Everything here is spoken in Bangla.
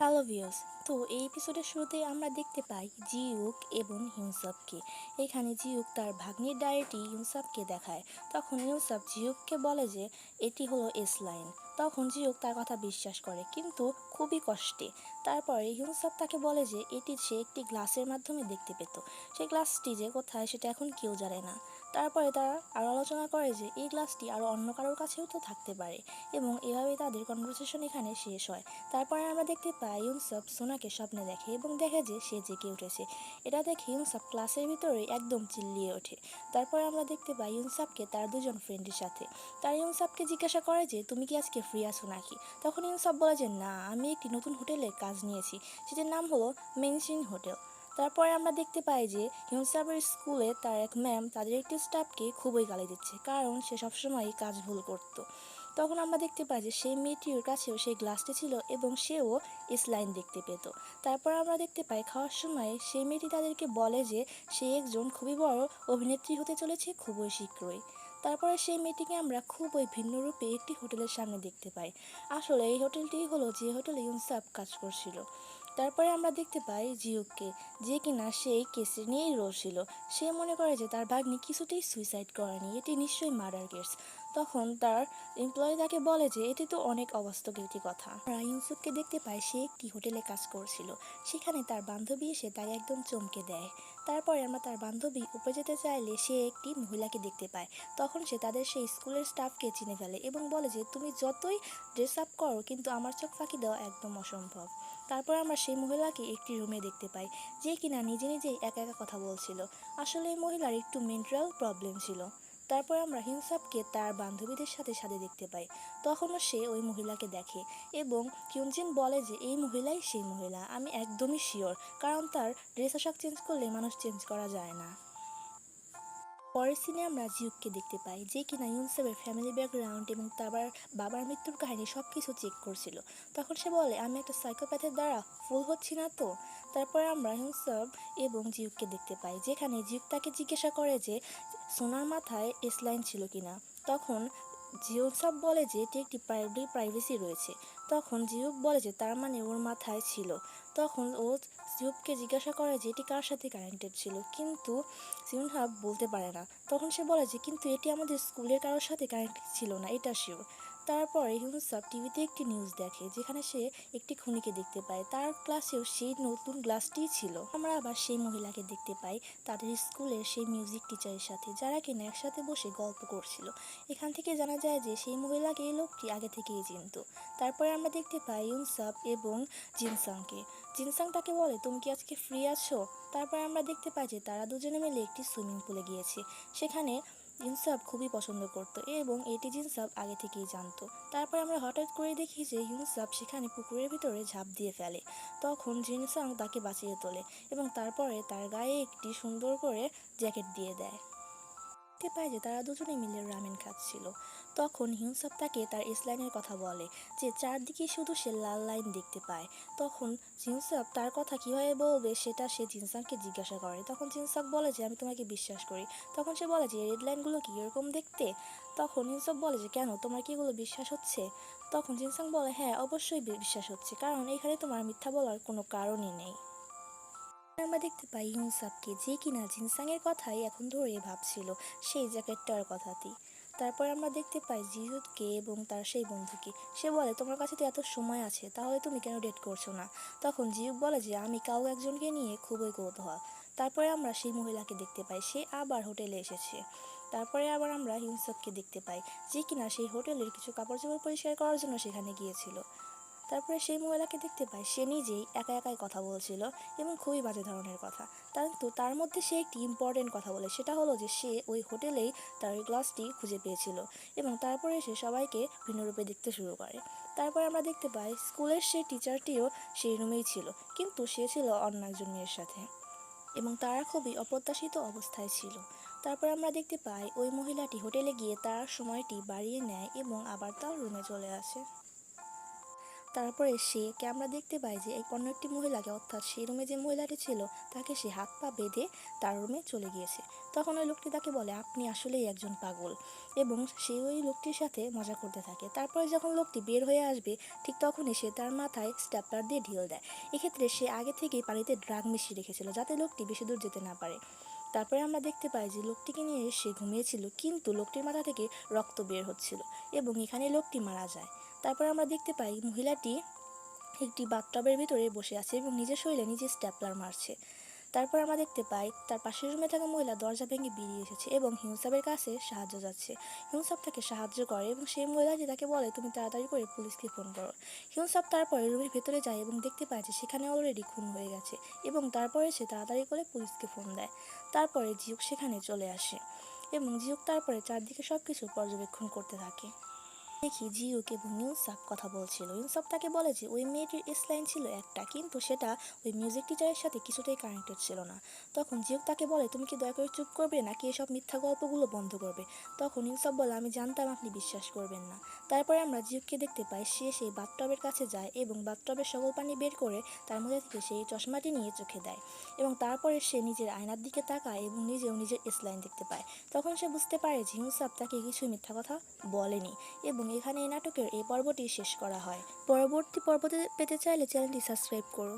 Hello viewers. তো এই এপিসোডের শুরুতে আমরা দেখতে পাই জিউক এবং হিউনসবকে। এখানে জিউক তার ভাগ্নির ডায়েরিটি ইউনসবকে দেখায়। তখন ইউনসব জিউককে বলে যে এটি হলো এস লাইন। তখন জিউক তার কথা বিশ্বাস করে, কিন্তু খুবই কষ্টে। তারপরে হিউনসব তাকে বলে যে এটি সে একটি গ্লাসের মাধ্যমে দেখতে পেত। সেই গ্লাসটি যে কোথায় সেটা এখন কেউ জানে না। তারপরে তারা আরও আলোচনা করে যে এই গ্লাসটি আরও অন্য কারোর কাছেও তো থাকতে পারে, এবং এভাবেই তাদের কনভারসেশন এখানে শেষ হয়। তারপরে আমরা দেখতে পাই ইউনসব সোনাকে স্বপ্নে দেখে এবং দেখে যে সে জেগে উঠেছে। এটা দেখে ইউনসব ক্লাসের ভিতরে একদম চিল্লিয়ে ওঠে। তারপরে আমরা দেখতে পাই ইউনসবকে তার দুজন ফ্রেন্ডের সাথে। তার ইউনসবকে জিজ্ঞাসা করে যে তুমি কি আজকে ফ্রি আছো নাকি। তখন ইউনসব বলে যে না, আমি একটি নতুন হোটেলে কাজ নিয়েছি, সেটির নাম হলো মেনশিন হোটেল। তারপরে আমরা দেখতে পাই যে হিউনসাবের স্কুলে তার এক ম্যাম তাদের একটি স্টাফকে খুবই গালি দিচ্ছে, কারণ সে সবসময়ই কাজ ভুল করত। তখন আমরা দেখতে পাই যে সেই মেয়েটির কাছেও সেই গ্লাসটি ছিল এবং সেও এস লাইন দেখতে পেত। তারপর আমরা দেখতে পাই খাওয়ার সময় সেই মেয়েটি তাদেরকে বলে যে সে একজন খুবই বড় অভিনেত্রী হতে চলেছে খুবই শীঘ্রই। তারপরে সেই মেয়েটিকে আমরা খুবই ভিন্ন রূপে একটি হোটেলের সামনে দেখতে পাই। আসলে এই হোটেলটি হলো যে হোটেলে ইউনসাব কাজ করছিল। তারপরে আমরা দেখতে পাই জিউককে, যে কিনা সেই কেসে নিয়েই রয়েছিল। সে মনে করে যে তার ভাগ্নি কিছুতেই সুইসাইড করেনি, এটি নিশ্চয়ই মার্ডার কেস। তখন তার এমপ্লয়ি তাকে বলে যে এটি তো অনেক অবাস্তব একটি কথা। আমরা ইউসুফকে দেখতে পাই সে একটি হোটেলে কাজ করছিল। সেখানে তার বান্ধবী এসে তাকে একদম চমকে দেয়। তারপরে আমরা তার বান্ধবী উপরে যেতে চাইলে সে একটি মহিলাকে দেখতে পায়। তখন সে তাদের সেই স্কুলের স্টাফকে চিনে ফেলে এবং বলে যে তুমি যতই ড্রেস আপ করো, কিন্তু আমার চোখ ফাঁকি দেওয়া একদম অসম্ভব। তারপর আমরা সেই মহিলাকে একটি রুমে দেখতে পাই, যে কিনা নিজে নিজেই একা একা কথা বলছিল। আসলে এই মহিলার একটু মেন্টাল প্রবলেম ছিল। তারপর আমরা হিউনসাবকে তার বান্ধবীদের সাথে সাথে দেখতে পাই। তখনও সে ওই মহিলাকে দেখে এবং কিউনজিন বলে যে এই মহিলাই সেই মহিলা, আমি একদমই শিওর, কারণ তার ড্রেস পোশাক চেঞ্জ করলে মানুষ চেঞ্জ করা যায় না। পরের সিনে আমরা জিউককে দেখতে পাই, যে কিনা ইউনসেবের ফ্যামিলি ব্যাকগ্রাউন্ড এবং তার বাবার মৃত্যুর কাহিনী সব কিছু চেক করছিল। তখন সে বলে আমি একটা সাইকোপ্যাথের দ্বারা ফুল হচ্ছি না তো। তারপরে আমরা হিউনসব এবং জিউককে দেখতে পাই, যেখানে জিউক তাকে জিজ্ঞাসা করে যে সোনার মাথায় এসলাইন ছিল কিনা। তখন জিউসব বলে যে এটি একটি প্রাইভেসি রয়েছে। তখন জিউক বলে যে তার মানে ওর মাথায় ছিল। তখন ও জিউককে জিজ্ঞাসা করে যে এটি কার সাথে কানেক্টেড ছিল, কিন্তু সিউনহাব বলতে পারে না। তখন সে বলে যে কিন্তু এটি আমাদের স্কুলের কারোর সাথে কানেক্টেড ছিল না, এটা শিওর। তারপরে হিউনসাব টিভিতে একটি নিউজ দেখে, যেখানে সে একটি খুনিকে দেখতে পায়, তার ক্লাসেও সেই নতুন গ্লাসটিই ছিল। আমরা আবার সেই মহিলাকে দেখতে পাই তাদের স্কুলের সেই মিউজিক টিচারের সাথে, যারা কিনা একসাথে বসে গল্প করছিল। এখান থেকে জানা যায় যে সেই মহিলাকে এই লোকটি আগে থেকেই চিনত। তারপরে আমরা দেখতে পাই ইউনসাব এবং জিনসাংকে। জিনসাং তাকে বলে তুমি কি আজকে ফ্রি আছো। তারপরে আমরা দেখতে পাই যে তারা দুজনে মিলে একটি সুইমিং পুলে গিয়েছে। সেখানে ইনসাব খুবই পছন্দ করত এবং এটি জিনসাব আগে থেকেই জানতো। তারপর আমরা হঠাৎ করে দেখি যে ইনসাব সেখানে পুকুরের ভিতরে ঝাঁপ দিয়ে ফেলে। তখন জিনসাং তাকে বাঁচিয়ে তোলে এবং তারপরে তার গায়ে একটি সুন্দর করে জ্যাকেট দিয়ে দেয়। দেখতে পায় যে তারা দুজনে মিলে রামেন খাচ্ছিল। তখন হিউনসাব তাকে তার এসলাইনের কথা বলে, যে চারদিকে শুধু সে লাল লাইন দেখতে পায়। তখন হিউনসাব তার কথা কিভাবে বলবে সেটা সে জিনসাংকে জিজ্ঞাসা করে। তখন জিনসাং বলে যে আমি তোমাকে বিশ্বাস করি। তখন সে বলে যে রেড লাইনগুলো কি এরকম দেখতে। তখন হিউনসাব বলে যে কেন, তোমার কি এগুলো বিশ্বাস হচ্ছে। তখন জিনসাং বলে হ্যাঁ, অবশ্যই বিশ্বাস হচ্ছে, কারণ এখানে তোমার মিথ্যা বলার কোনো কারণই নেই। আমরা দেখতে পাই ইউনসাবকে, যে কিনা জিনসাংয়ের কথাই এখন ধরে ভাবছিল সেই জ্যাকেটটার কথাতেই। তারপর আমরা দেখতে পাই জিহুদকে এবং তার সেই বন্ধুকে। সে বলে তোমার কাছে তো এত সময় আছে, তাহলে তুমি কেন ডেট করছো না। তখন জিহুদ বলে যে আমি কাউ একজনকে নিয়ে খুবই কৌতূহল। তারপরে আমরা সেই মহিলাকে দেখতে পাই, সে আবার হোটেলে এসেছে। তারপরে আবার আমরা ইউনসাবকে দেখতে পাই, যে কিনা সেই হোটেলের কিছু কাপড় চোপড় পরিষ্কার করার জন্য সেখানে গিয়েছিল। তারপরে সেই মহিলাকে দেখতে পায় সে নিজেই একা একাই কথা বলছিল এবং খুবই বাজে ধরনের কথা। কিন্তু তার মধ্যে সে একটি ইম্পর্টেন্ট কথা বলে, সেটা হলো যে সে ওই হোটেলেই তার গ্লাসটি খুঁজে পেয়েছিল এবং তারপরে সে সবাইকে ভিন্ন রূপে দেখতে শুরু করে। তারপরে আমরা দেখতে পাই স্কুলের সেই টিচারটিও সেই রুমেই ছিল, কিন্তু সে ছিল অন্য একজন মেয়ের সাথে এবং তারা খুবই অপ্রত্যাশিত অবস্থায় ছিল। তারপর আমরা দেখতে পাই ওই মহিলাটি হোটেলে গিয়ে তার সময়টি বাড়িয়ে নেয় এবং আবার তার রুমে চলে আসে। তারপরে আমরা দেখতে পাই যে এই অন্য একটি মহিলাকে, অর্থাৎ সেই রুমে যে মহিলাটি ছিল তাকে সে হাত পা বেঁধে তার রুমে চলে গিয়েছে। তখন ওই লোকটি তাকে বলে আপনি আসলেই একজন পাগল, এবং সে ওই লোকটির সাথে মজা করতে থাকে। তারপরে যখন লোকটি বের হয়ে আসবে ঠিক তখনই সে তার মাথায় স্ট্যাপলার দিয়ে ঢিল দেয়। এক্ষেত্রে সে আগে থেকেই পানিতে ড্রাগ মিশিয়ে রেখেছিল যাতে লোকটি বেশি দূর যেতে না পারে। তারপরে আমরা দেখতে পাই যে লোকটিকে নিয়ে সে ঘুমিয়েছিল, কিন্তু লোকটির মাথা থেকে রক্ত বের হচ্ছিল এবং এখানে লোকটি মারা যায়। তারপর আমরা দেখতে পাই মহিলাটি একটি বাথটবের ভিতরে বসে আছে এবং নিজের শরীরে নিজে স্ট্যাপলার মারছে। তারপর আমরা দেখতে পাই তার পাশের রুমে থাকা মহিলা দরজা ভেঙে বেরিয়ে এসেছে এবং হিউসাবের কাছে সাহায্য যাচ্ছে। হিউসাব তাকে সাহায্য করে এবং সেই মহিলাটি তাকে বলে তুমি তাড়াতাড়ি করে পুলিশকে ফোন করো। হিউসাব তারপরে রুমের ভেতরে যায় এবং দেখতে পায় যে সেখানে অলরেডি খুন হয়ে গেছে, এবং তারপরে সে তাড়াতাড়ি করে পুলিশকে ফোন দেয়। তারপরে জিউক সেখানে চলে আসে এবং জিউক তারপরে চারদিকে সবকিছু পর্যবেক্ষণ করতে থাকে। দেখি জিউক এবং ইউনসাব কথা বলছিল। ইউনসাব তাকে বলে যে ওই মেয়েটির স্লাইন ছিল একটা, কিন্তু সেটা ওই মিউজিক টিচারের সাথে কিছুতেই কানেক্টেড ছিল না। তখন জিউক তাকে বলে তুমি কি দয়া করে চুপ করবে নাকি এসব মিথ্যা গল্পগুলো বন্ধ করবে। তখন ইউনসাব বলে আমি জানতাম আপনি বিশ্বাস করবেন না। তারপরে আমরা জিউককে দেখতে পাই সে সেই বাথটবের কাছে যায় এবং বাথটবের সকল পানি বের করে তার মধ্যে থেকে সেই চশমাটি নিয়ে চোখে দেয়, এবং তারপরে সে নিজের আয়নার দিকে তাকায় এবং নিজেও নিজের স্লাইন দেখতে পায়। তখন সে বুঝতে পারে যে ইউনসাব তাকে কিছুই মিথ্যা কথা বলেনি, এবং এখানে এই নাটকের এই পর্বটি শেষ করা হয়। পরবর্তী পর্বতে পেতে চাইলে চ্যানেলটি সাবস্ক্রাইব করো।